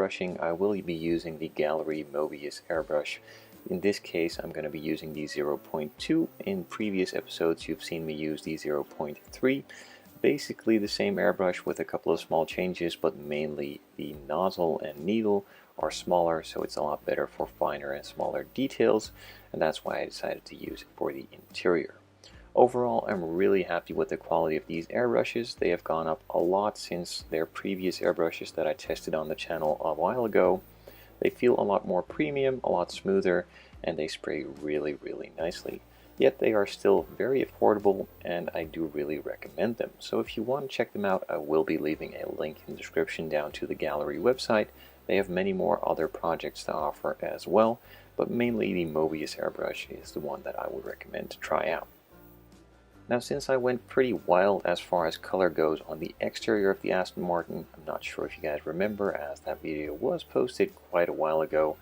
airbrushing, I will be using the Gallery Mobius airbrush. In this case, I'm going to be using the 0.2. In previous episodes, you've seen me use the 0.3. Basically the same airbrush with a couple of small changes, but mainly the nozzle and needle are smaller, so it's a lot better for finer and smaller details, and that's why I decided to use it for the interior. Overall, I'm really happy with the quality of these airbrushes. They have gone up a lot since their previous airbrushes that I tested on the channel a while ago. They feel a lot more premium, a lot smoother, and they spray really nicely. Yet they are still very affordable, and I do really recommend them. So if you want to check them out, I will be leaving a link in the description down to the Gallery website. They have many more other projects to offer as well, but mainly the Mobius airbrush is the one that I would recommend to try out. Now, since I went pretty wild as far as color goes on the exterior of the Aston Martin, I'm not sure if you guys remember, as that video was posted quite a while ago,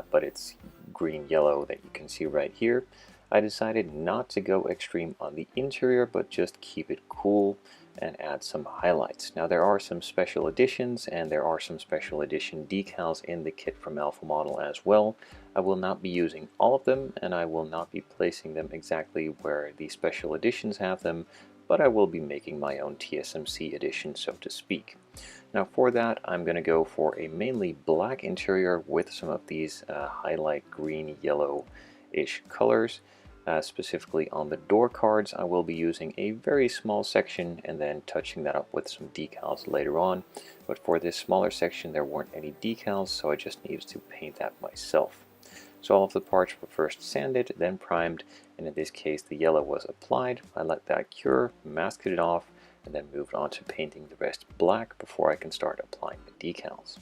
but it's green-yellow that you can see right here. I decided not to go extreme on the interior, but just keep it cool and add some highlights. Now, there are some special editions, and there are some special edition decals in the kit from Alpha Model as well. I will not be using all of them, and I will not be placing them exactly where the special editions have them, but I will be making my own TSMC edition, so to speak. Now, for that, I'm going to go for a mainly black interior with some of these highlight green, yellow-ish colors. Specifically on the door cards, I will be using a very small section and then touching that up with some decals later on. But for this smaller section, there weren't any decals, so I just needed to paint that myself. So all of the parts were first sanded, then primed, and in this case the yellow was applied. I let that cure, masked it off, and then moved on to painting the rest black before I can start applying the decals.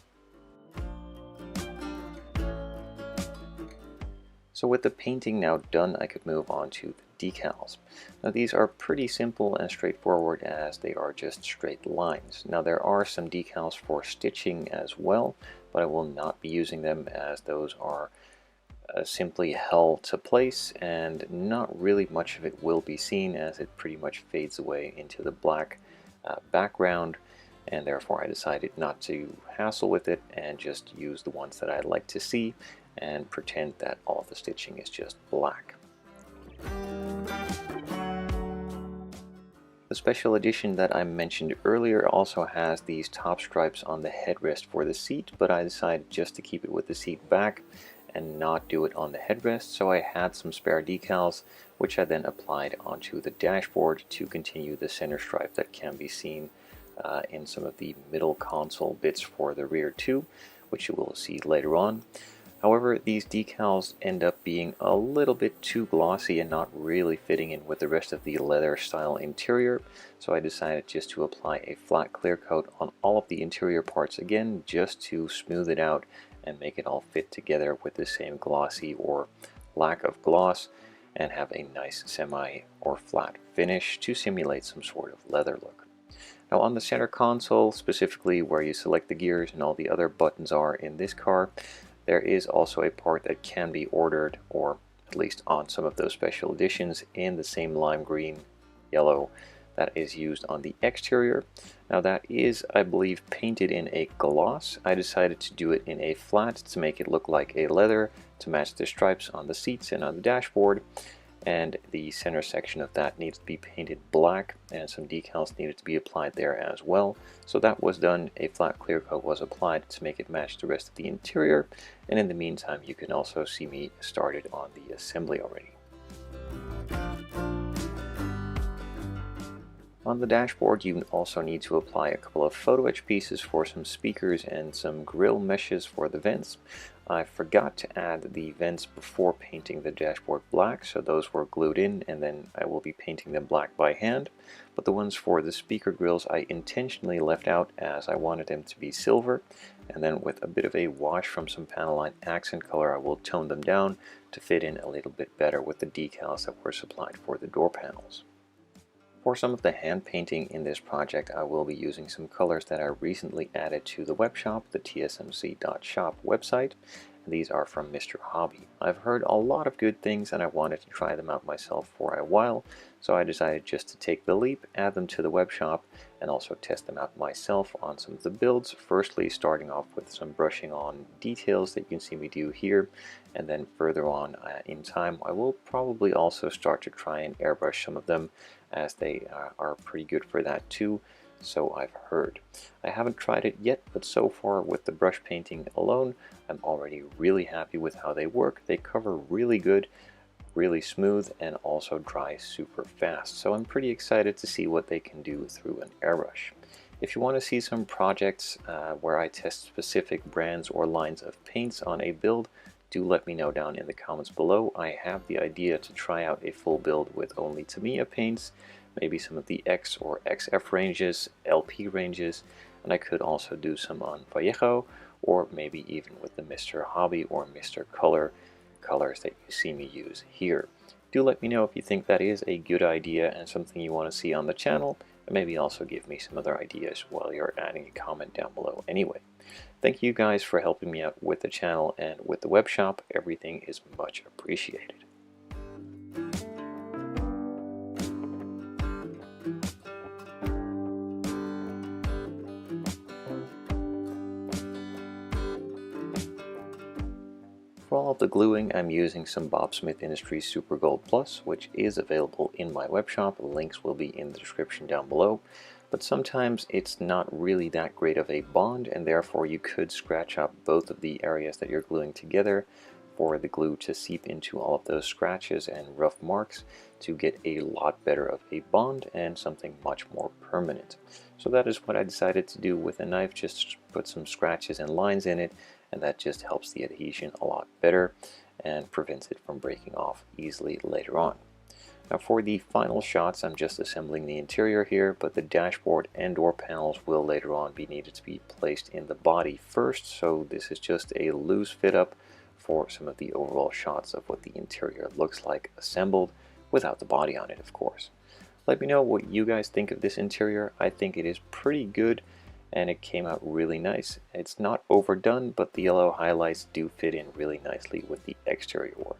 So with the painting now done, I could move on to the decals. Now these are pretty simple and straightforward, as they are just straight lines. Now there are some decals for stitching as well, but I will not be using them, as those are simply held to place and not really much of it will be seen, as it pretty much fades away into the black background, and therefore I decided not to hassle with it and just use the ones that I'd like to see and pretend that all of the stitching is just black. The special edition that I mentioned earlier also has these top stripes on the headrest for the seat, but I decided just to keep it with the seat back and not do it on the headrest, so I had some spare decals which I then applied onto the dashboard to continue the center stripe that can be seen in some of the middle console bits for the rear too, which you will see later on. However, these decals end up being a little bit too glossy and not really fitting in with the rest of the leather style interior, so I decided just to apply a flat clear coat on all of the interior parts again, just to smooth it out and make it all fit together with the same glossy or lack of gloss, and have a nice semi or flat finish to simulate some sort of leather look. Now on the center console, specifically where you select the gears and all the other buttons are in this car, there is also a part that can be ordered, or at least on some of those special editions, in the same lime green yellow that is used on the exterior. Now that is, I believe, painted in a gloss. I decided to do it in a flat to make it look like a leather, to match the stripes on the seats and on the dashboard, and the center section of that needs to be painted black, and some decals needed to be applied there as well. So that was done. A flat clear coat was applied to make it match the rest of the interior, and in the meantime you can also see me started on the assembly already. On the dashboard, you also need to apply a couple of photo etch pieces for some speakers and some grill meshes for the vents. I forgot to add the vents before painting the dashboard black, so those were glued in, and then I will be painting them black by hand. But the ones for the speaker grills I intentionally left out, as I wanted them to be silver, and then with a bit of a wash from some Panaline accent color I will tone them down to fit in a little bit better with the decals that were supplied for the door panels. For some of the hand painting in this project, I will be using some colors that I recently added to the webshop, the tsmc.shop website, and these are from Mr. Hobby. I've heard a lot of good things and I wanted to try them out myself for a while, so I decided just to take the leap, add them to the web shop, and also test them out myself on some of the builds. Firstly, starting off with some brushing on details that you can see me do here, and then further on in time I will probably also start to try and airbrush some of them, as they are pretty good for that too, so I've heard. I haven't tried it yet, but so far with the brush painting alone, I'm already really happy with how they work. They cover really good, really smooth, and also dry super fast. So I'm pretty excited to see what they can do through an airbrush. If you want to see some projects where I test specific brands or lines of paints on a build, do let me know down in the comments below. I have the idea to try out a full build with only Tamiya paints, maybe some of the X or XF ranges, LP ranges, and I could also do some on Vallejo, or maybe even with the Mr. Hobby or Mr. Color colors that you see me use here. Do let me know if you think that is a good idea and something you want to see on the channel, and maybe also give me some other ideas while you're adding a comment down below anyway. Thank you guys for helping me out with the channel and with the web shop. Everything is much appreciated. For all of the gluing, I'm using some Bob Smith Industries Super Gold Plus, which is available in my web shop. Links will be in the description down below. But sometimes it's not really that great of a bond, and therefore you could scratch up both of the areas that you're gluing together for the glue to seep into all of those scratches and rough marks to get a lot better of a bond and something much more permanent. So that is what I decided to do with a knife, just put some scratches and lines in it, and that just helps the adhesion a lot better and prevents it from breaking off easily later on. Now for the final shots, I'm just assembling the interior here, but the dashboard and door panels will later on be needed to be placed in the body first, so this is just a loose fit up for some of the overall shots of what the interior looks like assembled, without the body on it, of course. Let me know what you guys think of this interior. I think it is pretty good, and it came out really nice. It's not overdone, but the yellow highlights do fit in really nicely with the exterior work.